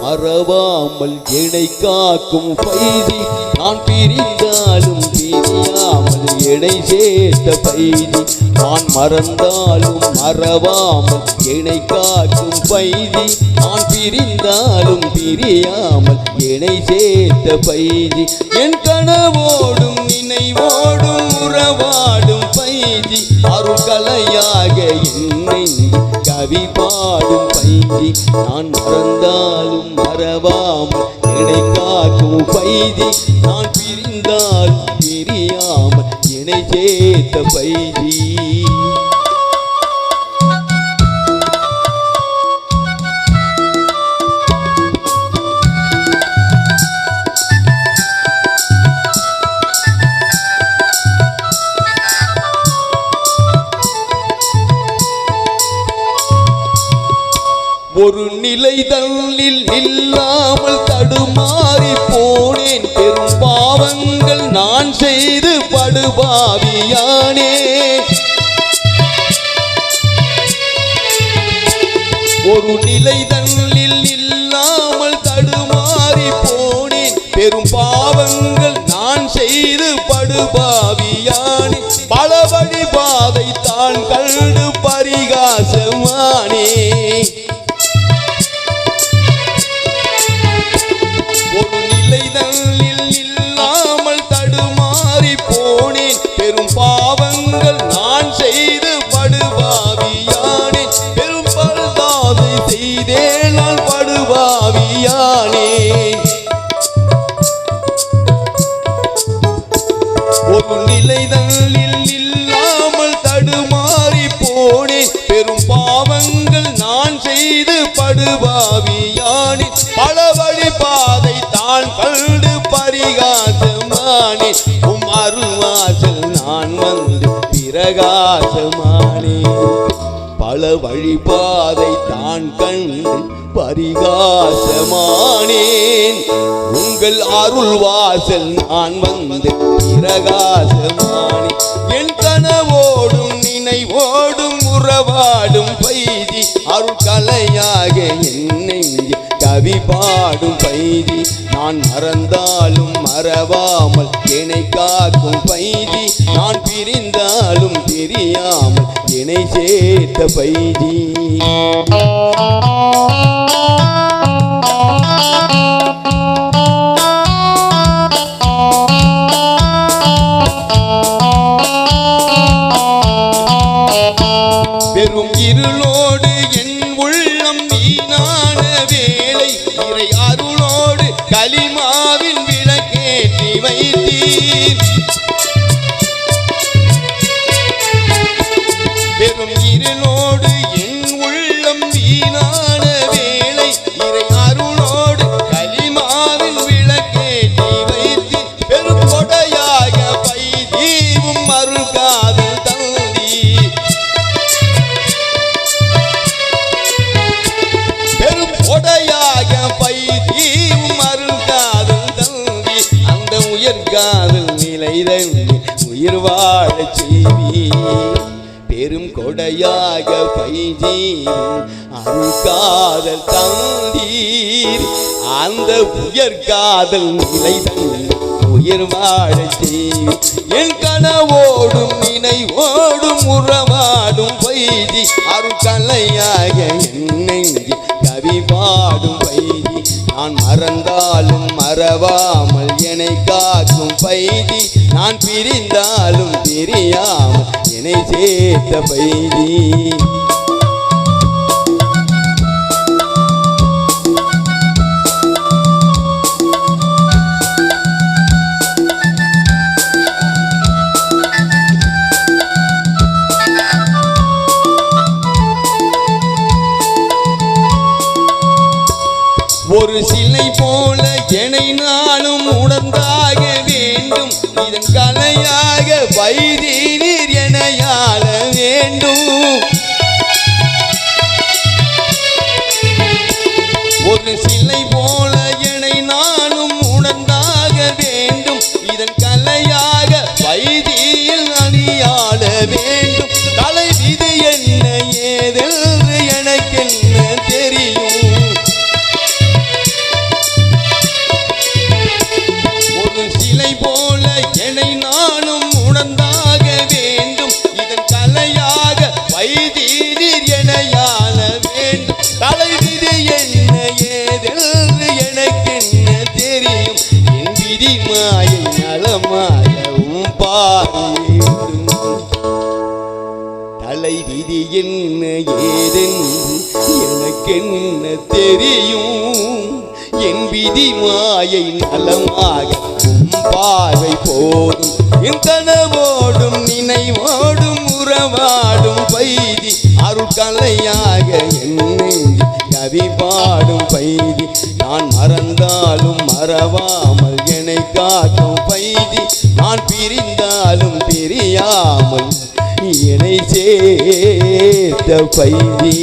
மறவாமல் என்னை காக்கும் பைதி நான் பிரிந்தாலும் பிரியாமல் என்னை சேர்த்த பைதி நான் மறந்தாலும் மறவாமல் என்னை காக்கும் பைதி நான் பிரிந்தாலும் பிரியாமல் என்னை சேர்த்த பைதி என் கனவோடும் நினைவோடும் உறவாடும் பைதி அருள்கலையாக என்னை கவி பாடும் பைதி நான் மறந்தாலும் மறவாமல் என்னை காக்கும் பைதி நான் பிரிந்தாலும் பிரியாமல் என்னை சேர்த்த பைதி ஒரு நிலை தன்னில் இல்லாமல் தடுமாறி போனேன் பெரும் பாவங்கள் நான் செய்து படுபாவியானே ஒரு நிலை தன்னில் இல்லாமல் தடுமாறி போனேன் பெரும் பாவங்கள் நான் செய்து படுபாவியானே பல வழி பாதை தான் கண்டு பரிகாசமானே பாவங்கள் நான் செய்து படுபாவியானே பெரும் பல்தாதை செய்தே நான் படுபாவியானே ஒரு நிலைதலில் இல்லாமல் தடுமாறி போனேன் பெரும் பாவங்கள் நான் செய்து படுபாவியானே பல வழி பாதை தான் கண்டு பரிகாசமானே உம் அருள்வாசல் நான் வந்து பிரகாசமானே பல வழிபாதை தான் கண்டு பரிகாசமானேன் உங்கள் அருள்வாசல் நான் வந்து பிரகாசமானே என் கனவோடும் நினைவோடும் உறவாடும் பைதி அருள்கலையாக என்னை கவி பாடும் பைதி நான் மறந்தாலும் மறவாமல் என்னை காக்கும் பைதி நான் பிரிந்தாலும் தெரியாமல் என்னை சேர்த்த பைதி பெரும் இருளோடு என் உள்ளம் வீணான வேளை இறை அருளோடு கலிமாவின் விளக்கேற்றி வைத்தீர் பெரும் இருளோடு என் உள்ளம் வீணான வேளை இறை அருளோடு கலிமாவின் விளக்கேற்றி வைத்தீர் பெரும் கொடையாக பைதீவும் அருள்காதல் தந்தி பெரும் கொடையாக பைதீவும் அருள்காதல் தந்தி அந்த உயர்காதல் நிலைதன் உயிர் வாழச் செய்வீர் பெரும் கொடையாக பைதீவும் அருள்காதல் தந்தீர் அந்த உயர்காதல் நிலைதன் உயிர் வாழச் செய்வீர் என் கனவோடும் நினைவோடும் உறவாடும் பைதி அருள்கலையாக என்னை கவி பாடும் பைதி நான் மறந்தாலும் மறவாமல் என்னை காக்கும் பைதி நான் பிரிந்தாலும் தெரியாமல் என்னை சேர்த்த பைதி ஒரு சிலை போல என்னை நானும் உணர்ந்தாக வேண்டும் இதன் கலையாக வைதி நீர் எனையாள வேண்டும் ஒரு சிலை போல என்னை நானும் உணர்ந்தாக வேண்டும் இதன் கலையாக வைதியில் அணியாள வேண்டும் தலை விதி என்ன ஏதென்று எனக்கென்ன தெரியும் விதி மாயை நலமாகவும் பாடும் தலை விதி என்ன ஏதென்று எனக்கென்ன தெரியும் என் விதி மாயை நலமாக பார்வை போதும் என் கனவோடும் நினைவோடும் உறவாடும் பைதி அருட்கலையாக என்னை கவி பாடும் பைதி நான் மறந்தாலும் மறவாமல் என்னை காட்டும் பைதி நான் பிரிந்தாலும் பிரியாமல் என்னை சேர்த்த பைதி